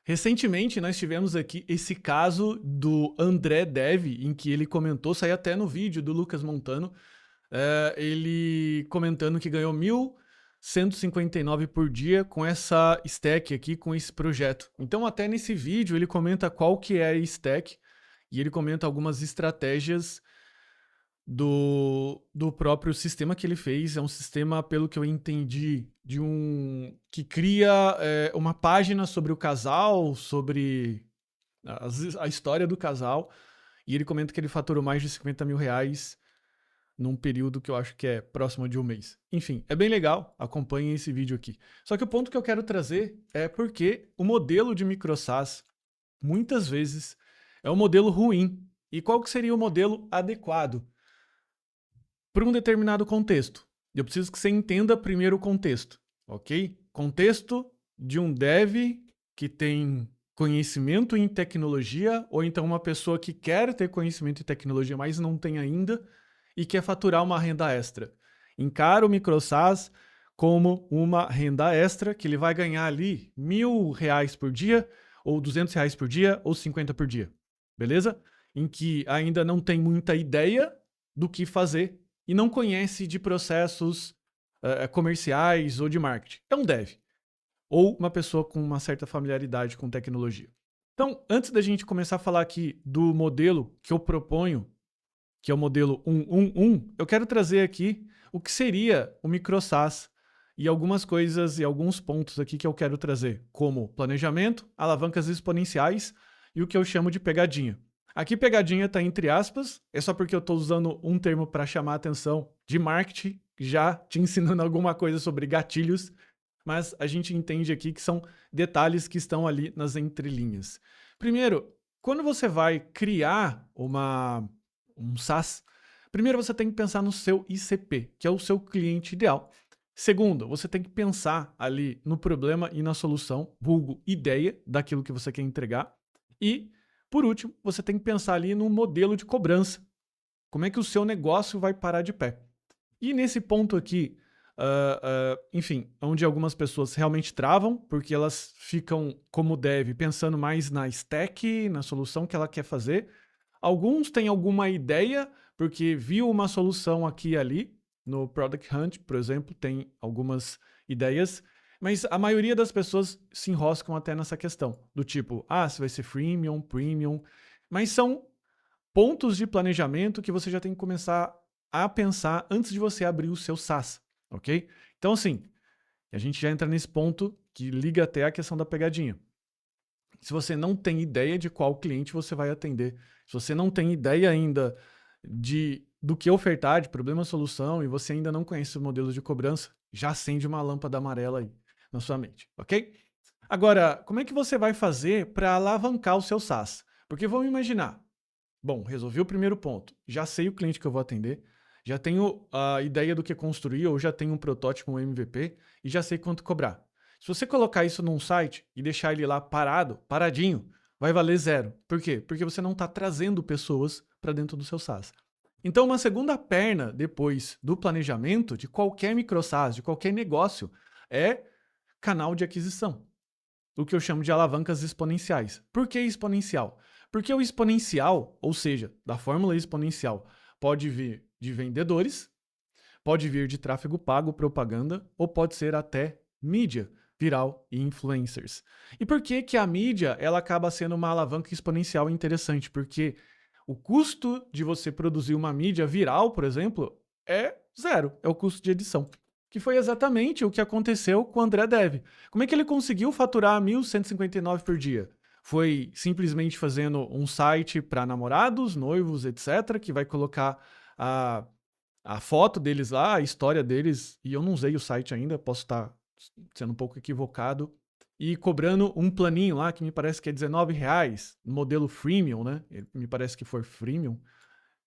Recentemente, nós tivemos aqui esse caso do André Dev, em que ele comentou, saiu até no vídeo do Lucas Montano, ele comentando que ganhou 1.159 por dia com essa stack aqui, com esse projeto. Então, até nesse vídeo, ele comenta qual que é a stack, e ele comenta algumas estratégias do próprio sistema que ele fez. É um sistema, pelo que eu entendi, que cria uma página sobre o casal, sobre a história do casal, e ele comenta que ele faturou mais de 50 mil reais num período que eu acho que é próximo de um mês. Enfim, é bem legal, acompanhem esse vídeo aqui. Só que o ponto que eu quero trazer é porque o modelo de microsas, muitas vezes, é um modelo ruim. E qual que seria o modelo adequado para um determinado contexto? Eu preciso que você entenda primeiro o contexto, ok? Contexto de um dev que tem conhecimento em tecnologia, ou então uma pessoa que quer ter conhecimento em tecnologia, mas não tem ainda, e quer faturar uma renda extra. Encara o microsas como uma renda extra, que ele vai ganhar ali R$ 1.000 por dia, ou R$ 200 por dia, ou 50 por dia. Beleza? Em que ainda não tem muita ideia do que fazer e não conhece de processos comerciais ou de marketing. É um dev. Ou uma pessoa com uma certa familiaridade com tecnologia. Então, antes da gente começar a falar aqui do modelo que eu proponho, que é o modelo 111, eu quero trazer aqui o que seria o microsas e algumas coisas e alguns pontos aqui que eu quero trazer, como planejamento, alavancas exponenciais e o que eu chamo de pegadinha. Aqui pegadinha está entre aspas, é só porque eu estou usando um termo para chamar a atenção de marketing, já te ensinando alguma coisa sobre gatilhos, mas a gente entende aqui que são detalhes que estão ali nas entrelinhas. Primeiro, quando você vai criar um SaaS, primeiro você tem que pensar no seu ICP, que é o seu cliente ideal. Segundo, você tem que pensar ali no problema e na solução, vulgo ideia daquilo que você quer entregar. E, por último, você tem que pensar ali no modelo de cobrança. Como é que o seu negócio vai parar de pé? E nesse ponto aqui, enfim, onde algumas pessoas realmente travam, porque elas ficam, como dev, pensando mais na stack, na solução que ela quer fazer. Alguns têm alguma ideia, porque viu uma solução aqui e ali, no Product Hunt, por exemplo, tem algumas ideias, mas a maioria das pessoas se enroscam até nessa questão, do tipo, se vai ser freemium, premium, mas são pontos de planejamento que você já tem que começar a pensar antes de você abrir o seu SaaS, ok? Então, assim, a gente já entra nesse ponto que liga até a questão da pegadinha. Se você não tem ideia de qual cliente você vai atender, se você não tem ideia ainda do que ofertar, de problema-solução, e você ainda não conhece os modelos de cobrança, já acende uma lâmpada amarela aí na sua mente, ok? Agora, como é que você vai fazer para alavancar o seu SaaS? Porque vamos imaginar, bom, resolvi o primeiro ponto, já sei o cliente que eu vou atender, já tenho a ideia do que construir, ou já tenho um protótipo, um MVP, e já sei quanto cobrar. Se você colocar isso num site e deixar ele lá paradinho, vai valer zero. Por quê? Porque você não está trazendo pessoas para dentro do seu SaaS. Então, uma segunda perna depois do planejamento de qualquer micro SaaS, de qualquer negócio, é canal de aquisição. O que eu chamo de alavancas exponenciais. Por que exponencial? Porque o exponencial, ou seja, da fórmula exponencial, pode vir de vendedores, pode vir de tráfego pago, propaganda, ou pode ser até mídia viral e influencers. E por que que a mídia ela acaba sendo uma alavanca exponencial interessante? Porque o custo de você produzir uma mídia viral, por exemplo, é zero, é o custo de edição. Que foi exatamente o que aconteceu com o André Dev. Como é que ele conseguiu faturar 1.159 por dia? Foi simplesmente fazendo um site para namorados, noivos, etc., que vai colocar a foto deles lá, a história deles, e eu não usei o site ainda, posso estar sendo um pouco equivocado, e cobrando um planinho lá que me parece que é R$19, modelo freemium, né? Me parece que foi freemium,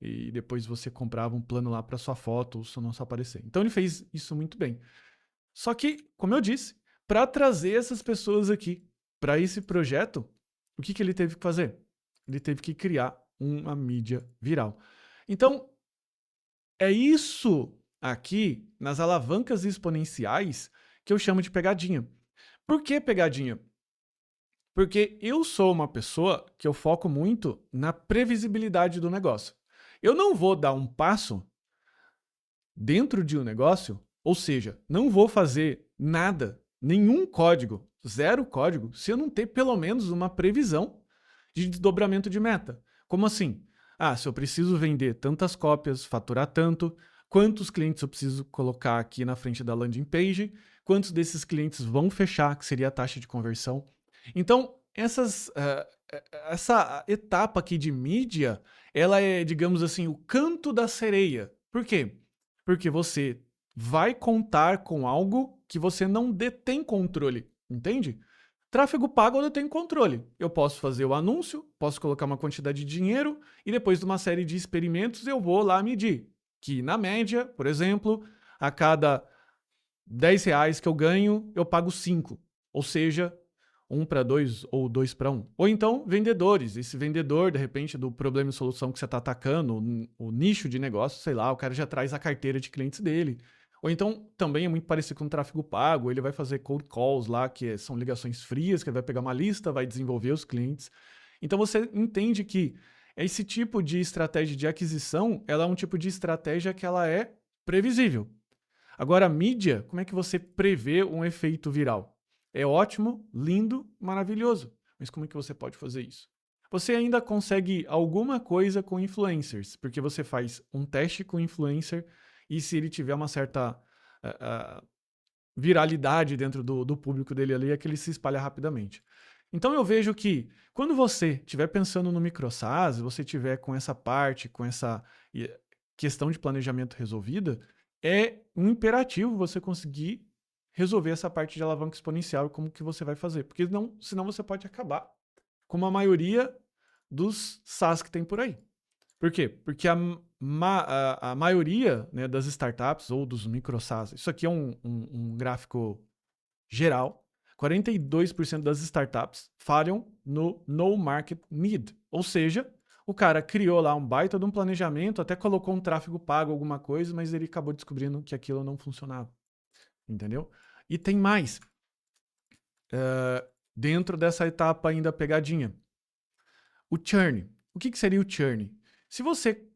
e depois você comprava um plano lá para sua foto, o seu não só aparecer. Então ele fez isso muito bem. Só que, como eu disse, para trazer essas pessoas aqui para esse projeto, o que ele teve que fazer? Ele teve que criar uma mídia viral. Então, é isso aqui, nas alavancas exponenciais, que eu chamo de pegadinha. Por que pegadinha? Porque eu sou uma pessoa que eu foco muito na previsibilidade do negócio. Eu não vou dar um passo dentro de um negócio, ou seja, não vou fazer nada, nenhum código, zero código, se eu não ter pelo menos uma previsão de desdobramento de meta. Como assim? Ah, se eu preciso vender tantas cópias, faturar tanto, quantos clientes eu preciso colocar aqui na frente da landing page, quantos desses clientes vão fechar, que seria a taxa de conversão. Então, essa etapa aqui de mídia, ela é, digamos assim, o canto da sereia. Por quê? Porque você vai contar com algo que você não detém controle, entende? Tráfego pago eu tenho controle. Eu posso fazer o anúncio, posso colocar uma quantidade de dinheiro e depois de uma série de experimentos eu vou lá medir. Que na média, por exemplo, a cada R$ 10 que eu ganho, eu pago 5. Ou seja, 1 para 2 ou 2 para 1. Ou então, vendedores. Esse vendedor, de repente, do problema e solução que você está atacando, o nicho de negócio, sei lá, o cara já traz a carteira de clientes dele. Ou então, também é muito parecido com o tráfego pago, ele vai fazer cold calls lá, que são ligações frias, que ele vai pegar uma lista, vai desenvolver os clientes. Então, você entende que esse tipo de estratégia de aquisição, ela é um tipo de estratégia que ela é previsível. Agora, a mídia, como é que você prevê um efeito viral? É ótimo, lindo, maravilhoso. Mas como é que você pode fazer isso? Você ainda consegue alguma coisa com influencers, porque você faz um teste com influencer e se ele tiver uma certa viralidade dentro do público dele ali, é que ele se espalha rapidamente. Então eu vejo que quando você estiver pensando no microsas, você tiver com essa parte, com essa questão de planejamento resolvida, é um imperativo você conseguir resolver essa parte de alavanca exponencial e como que você vai fazer. Porque senão você pode acabar como a maioria dos SaaS que tem por aí. Por quê? Porque a maioria, né, das startups ou dos micro SaaS, isso aqui é um gráfico geral, 42% das startups falham no market need. Ou seja, o cara criou lá um baita de um planejamento, até colocou um tráfego pago, alguma coisa, mas ele acabou descobrindo que aquilo não funcionava. Entendeu? E tem mais. Dentro dessa etapa ainda pegadinha. O churn. O que seria o churn? Se você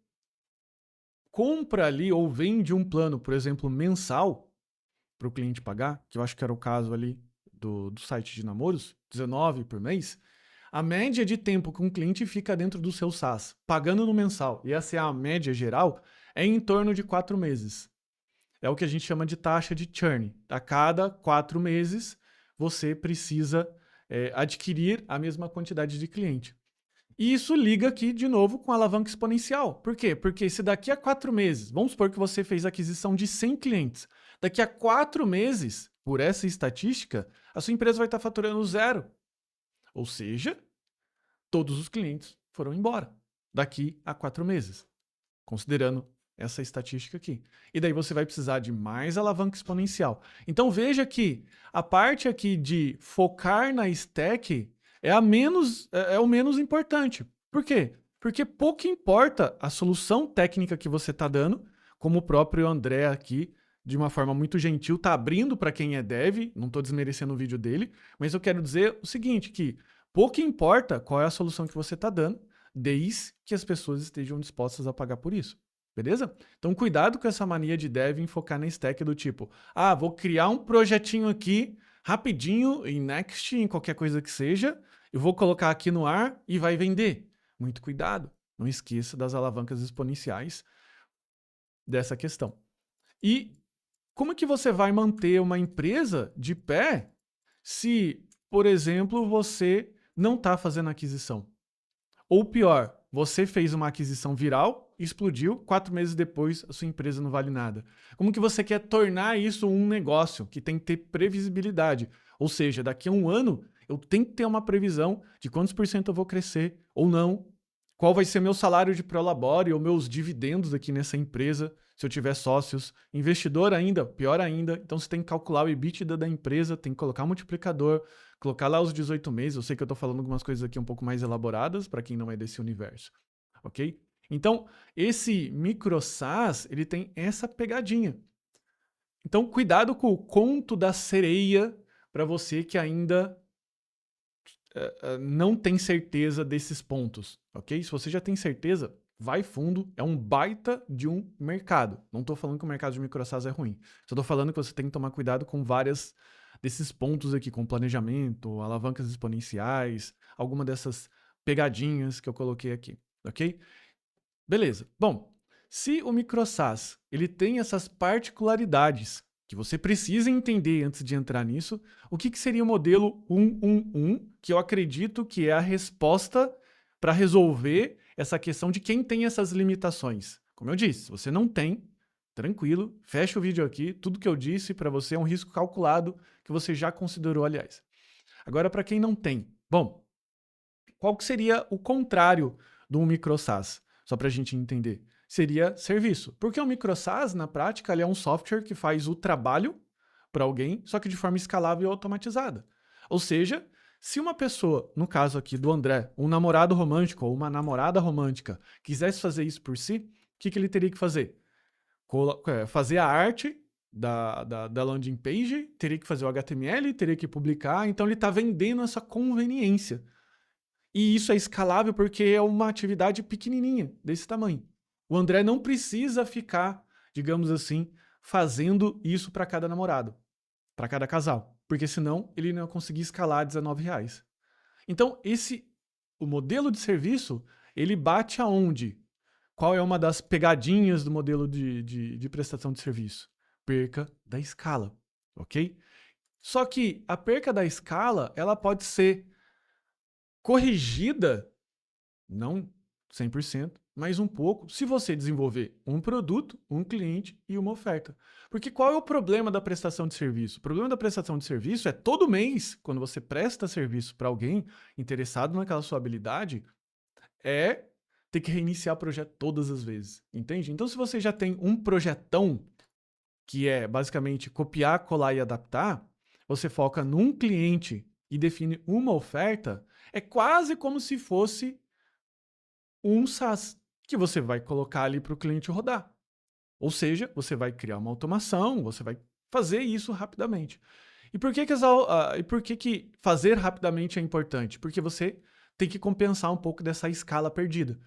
compra ali ou vende um plano, por exemplo, mensal, para o cliente pagar, que eu acho que era o caso ali do site de namoros, 19 por mês, a média de tempo que um cliente fica dentro do seu SaaS, pagando no mensal, e essa é a média geral, é em torno de 4 meses. É o que a gente chama de taxa de churn. A cada 4 meses, você precisa adquirir a mesma quantidade de cliente. E isso liga aqui de novo com a alavanca exponencial. Por quê? Porque se daqui a 4 meses, vamos supor que você fez a aquisição de 100 clientes, daqui a 4 meses, por essa estatística, a sua empresa vai estar faturando 0. Ou seja, todos os clientes foram embora daqui a 4 meses, considerando essa estatística aqui. E daí você vai precisar de mais alavanca exponencial. Então veja que a parte aqui de focar na stack é o menos importante. Por quê? Porque pouco importa a solução técnica que você está dando, como o próprio André aqui, de uma forma muito gentil, está abrindo para quem é dev, não estou desmerecendo o vídeo dele, mas eu quero dizer o seguinte, que pouco importa qual é a solução que você está dando, desde que as pessoas estejam dispostas a pagar por isso. Beleza? Então cuidado com essa mania de dev em focar na stack do tipo, vou criar um projetinho aqui, rapidinho, em Next, em qualquer coisa que seja, eu vou colocar aqui no ar e vai vender. Muito cuidado. Não esqueça das alavancas exponenciais dessa questão. E como é que você vai manter uma empresa de pé se, por exemplo, você não está fazendo aquisição? Ou pior, você fez uma aquisição viral, explodiu, 4 meses depois a sua empresa não vale nada. Como que você quer tornar isso um negócio que tem que ter previsibilidade? Ou seja, daqui a um ano eu tenho que ter uma previsão de quantos por cento eu vou crescer ou não, qual vai ser meu salário de prolabore ou meus dividendos aqui nessa empresa, se eu tiver sócios, investidor ainda, pior ainda, então você tem que calcular o EBITDA da empresa, tem que colocar um multiplicador, colocar lá os 18 meses, eu sei que eu estou falando algumas coisas aqui um pouco mais elaboradas para quem não é desse universo, ok? Então, esse micro SaaS, ele tem essa pegadinha. Então, cuidado com o conto da sereia para você que ainda não tem certeza desses pontos, ok? Se você já tem certeza, vai fundo, é um baita de um mercado. Não estou falando que o mercado de micro-SaaS é ruim. Só estou falando que você tem que tomar cuidado com várias desses pontos aqui, com planejamento, alavancas exponenciais, alguma dessas pegadinhas que eu coloquei aqui, ok? Beleza. Bom, se o micro-SaaS ele tem essas particularidades que você precisa entender antes de entrar nisso, o que seria o modelo 111, que eu acredito que é a resposta para resolver essa questão de quem tem essas limitações. Como eu disse, se você não tem, tranquilo, fecha o vídeo aqui, tudo que eu disse para você é um risco calculado que você já considerou, aliás. Agora, para quem não tem, bom, qual que seria o contrário de um micro-SaaS? Só para a gente entender. Seria serviço. Porque o micro-SaaS, na prática, ele é um software que faz o trabalho para alguém, só que de forma escalável e automatizada. Ou seja, se uma pessoa, no caso aqui do André, um namorado romântico ou uma namorada romântica, quisesse fazer isso por si, o que ele teria que fazer? Fazer a arte da landing page, teria que fazer o HTML, teria que publicar, então ele está vendendo essa conveniência. E isso é escalável porque é uma atividade pequenininha, desse tamanho. O André não precisa ficar, digamos assim, fazendo isso para cada namorado, para cada casal, porque senão ele não ia conseguir escalar R$19. Então, o modelo de serviço, ele bate aonde? Qual é uma das pegadinhas do modelo de prestação de serviço? Perca da escala, ok? Só que a perca da escala, ela pode ser corrigida, não 100%, mas um pouco, se você desenvolver um produto, um cliente e uma oferta. Porque qual é o problema da prestação de serviço? O problema da prestação de serviço é todo mês, quando você presta serviço para alguém interessado naquela sua habilidade, é ter que reiniciar o projeto todas as vezes, entende? Então, se você já tem um projetão, que é basicamente copiar, colar e adaptar, você foca num cliente e define uma oferta, é quase como se fosse um SaaS, que você vai colocar ali para o cliente rodar. Ou seja, você vai criar uma automação, você vai fazer isso rapidamente. E por que fazer rapidamente é importante? Porque você tem que compensar um pouco dessa escala perdida.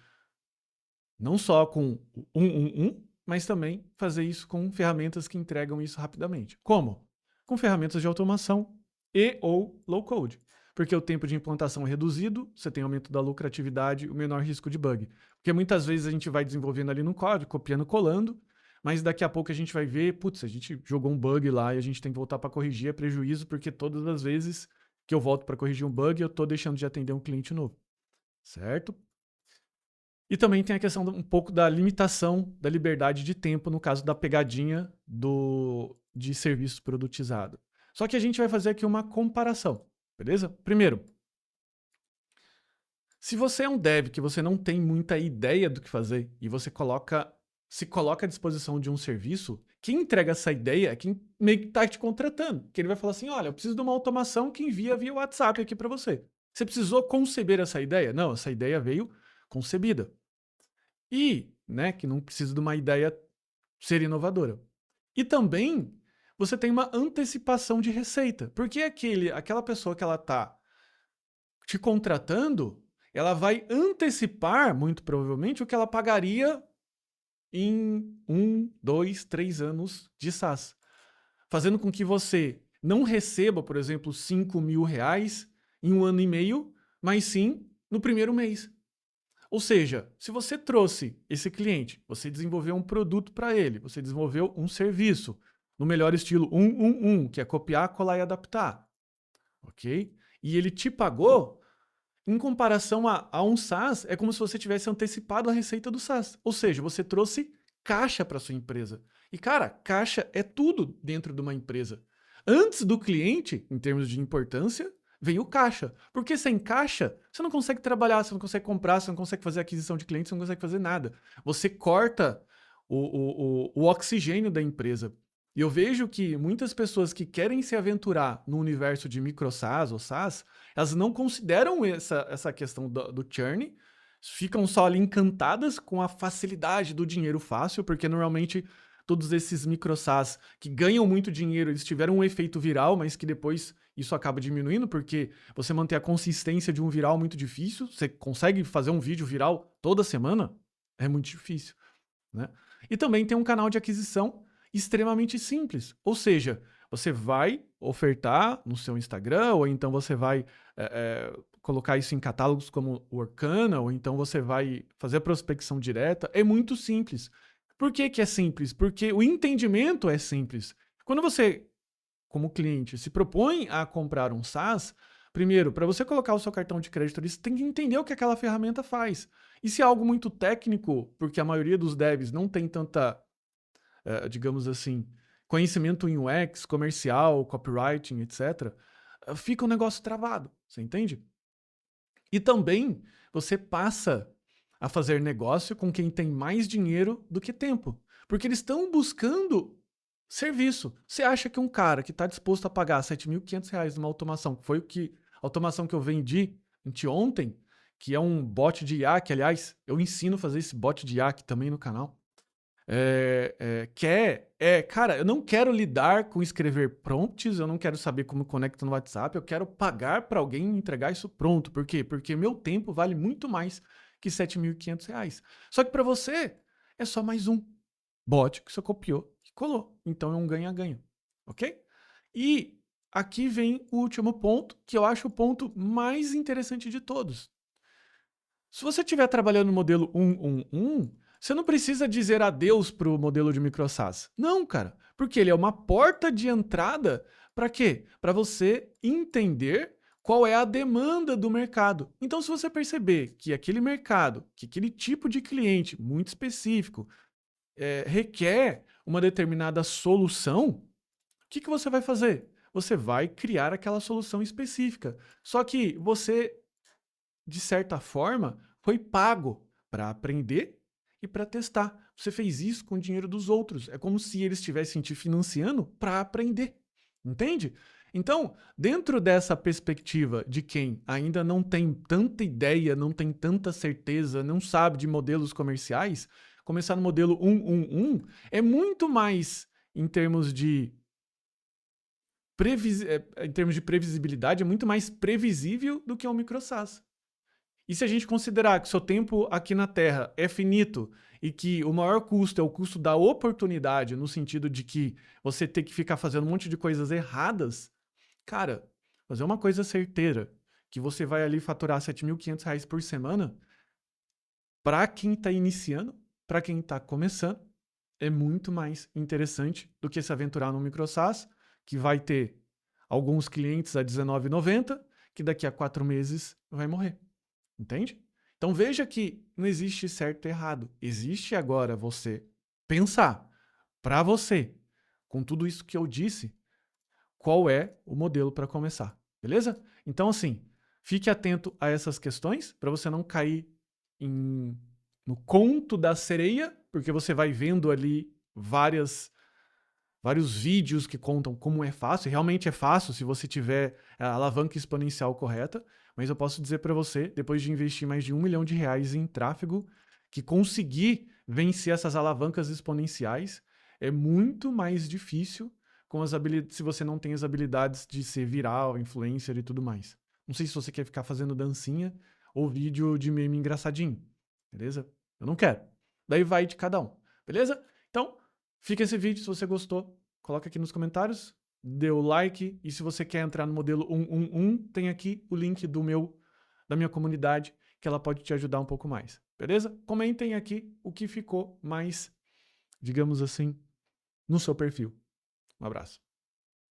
Não só com o 111, mas também fazer isso com ferramentas que entregam isso rapidamente. Como? Com ferramentas de automação e ou low code. Porque o tempo de implantação é reduzido, você tem aumento da lucratividade, o menor risco de bug. Porque muitas vezes a gente vai desenvolvendo ali no código, copiando, colando, mas daqui a pouco a gente vai ver, putz, a gente jogou um bug lá e a gente tem que voltar para corrigir, é prejuízo, porque todas as vezes que eu volto para corrigir um bug, eu estou deixando de atender um cliente novo. Certo? E também tem a questão um pouco da limitação da liberdade de tempo, no caso da pegadinha de serviço produtizado. Só que a gente vai fazer aqui uma comparação, beleza? Primeiro, se você é um dev que você não tem muita ideia do que fazer e você se coloca à disposição de um serviço, quem entrega essa ideia é quem meio que está te contratando. Que ele vai falar assim, olha, eu preciso de uma automação que envia via WhatsApp aqui para você. Você precisou conceber essa ideia? Não, essa ideia veio concebida. E, né, que não precisa de uma ideia ser inovadora. E também você tem uma antecipação de receita, porque aquela pessoa que ela está te contratando, ela vai antecipar, muito provavelmente, o que ela pagaria em 1, 2, 3 anos de SaaS. Fazendo com que você não receba, por exemplo, R$5.000 em 1 ano e meio, mas sim no primeiro mês. Ou seja, se você trouxe esse cliente, você desenvolveu um produto para ele, você desenvolveu um serviço, no melhor estilo 111, que é copiar, colar e adaptar, ok? E ele te pagou, em comparação a um SaaS, é como se você tivesse antecipado a receita do SaaS. Ou seja, você trouxe caixa para sua empresa. E cara, caixa é tudo dentro de uma empresa. Antes do cliente, em termos de importância, vem o caixa. Porque sem caixa, você não consegue trabalhar, você não consegue comprar, você não consegue fazer aquisição de clientes, você não consegue fazer nada. Você corta o oxigênio da empresa. E eu vejo que muitas pessoas que querem se aventurar no universo de micro SaaS ou SaaS, elas não consideram essa questão do churn, ficam só ali encantadas com a facilidade do dinheiro fácil, porque normalmente todos esses micro SaaS que ganham muito dinheiro, eles tiveram um efeito viral, mas que depois isso acaba diminuindo, porque você manter a consistência de um viral é muito difícil. Você consegue fazer um vídeo viral toda semana? É muito difícil, né? E também tem um canal de aquisição extremamente simples. Ou seja, você vai ofertar no seu Instagram, ou então você vai colocar isso em catálogos como o Orkana, ou então você vai fazer a prospecção direta. É muito simples. Por que que é simples? Porque o entendimento é simples. Quando você, como cliente, se propõe a comprar um SaaS, primeiro, para você colocar o seu cartão de crédito, você tem que entender o que aquela ferramenta faz. E se é algo muito técnico, porque a maioria dos devs não tem tanta, digamos assim, conhecimento em UX, comercial, copywriting, etc., fica um negócio travado, você entende? E também você passa a fazer negócio com quem tem mais dinheiro do que tempo, porque eles estão buscando serviço. Você acha que um cara que está disposto a pagar R$7.500 numa automação, que foi a automação que eu vendi anteontem, que é um bot de IA, que aliás, eu ensino a fazer esse bot de IA aqui também no canal, cara, eu não quero lidar com escrever prompts, eu não quero saber como conecta no WhatsApp, eu quero pagar para alguém entregar isso pronto. Por quê? Porque meu tempo vale muito mais que R$7.500. Só que para você, é só mais um bot que você copiou e colou. Então é um ganha-ganha, ok? E aqui vem o último ponto, que eu acho o ponto mais interessante de todos. Se você estiver trabalhando no modelo 111, você não precisa dizer adeus para o modelo de microsas. Não, cara, porque ele é uma porta de entrada para quê? Para você entender qual é a demanda do mercado. Então, se você perceber que aquele mercado, que aquele tipo de cliente muito específico requer uma determinada solução, o que você vai fazer? Você vai criar aquela solução específica. Só que você, de certa forma, foi pago para aprender e para testar. Você fez isso com o dinheiro dos outros. É como se eles estivessem te financiando para aprender. Entende? Então, dentro dessa perspectiva de quem ainda não tem tanta ideia, não tem tanta certeza, não sabe de modelos comerciais, começar no modelo 111 é muito mais em termos de previsibilidade, é muito mais previsível do que um microsas. E se a gente considerar que o seu tempo aqui na Terra é finito e que o maior custo é o custo da oportunidade, no sentido de que você tem que ficar fazendo um monte de coisas erradas, cara, fazer uma coisa certeira, que você vai ali faturar R$7.500 por semana, para quem está iniciando, para quem está começando, é muito mais interessante do que se aventurar no microsas, que vai ter alguns clientes a R$19,90, que daqui a 4 meses vai morrer. Entende? Então veja que não existe certo e errado. Existe agora você pensar para você, com tudo isso que eu disse, qual é o modelo para começar. Beleza? Então assim, fique atento a essas questões para você não cair no conto da sereia, porque você vai vendo ali vários vídeos que contam como é fácil. Realmente é fácil se você tiver a alavanca exponencial correta, mas eu posso dizer para você, depois de investir mais de R$1 milhão em tráfego, que conseguir vencer essas alavancas exponenciais é muito mais difícil com as se você não tem as habilidades de ser viral, influencer e tudo mais. Não sei se você quer ficar fazendo dancinha ou vídeo de meme engraçadinho, beleza? Eu não quero. Daí vai de cada um, beleza? Então, fica esse vídeo, se você gostou, coloca aqui nos comentários, dê o like, e se você quer entrar no modelo 111, tem aqui o link da minha comunidade, que ela pode te ajudar um pouco mais, beleza? Comentem aqui o que ficou mais, digamos assim, no seu perfil. Um abraço.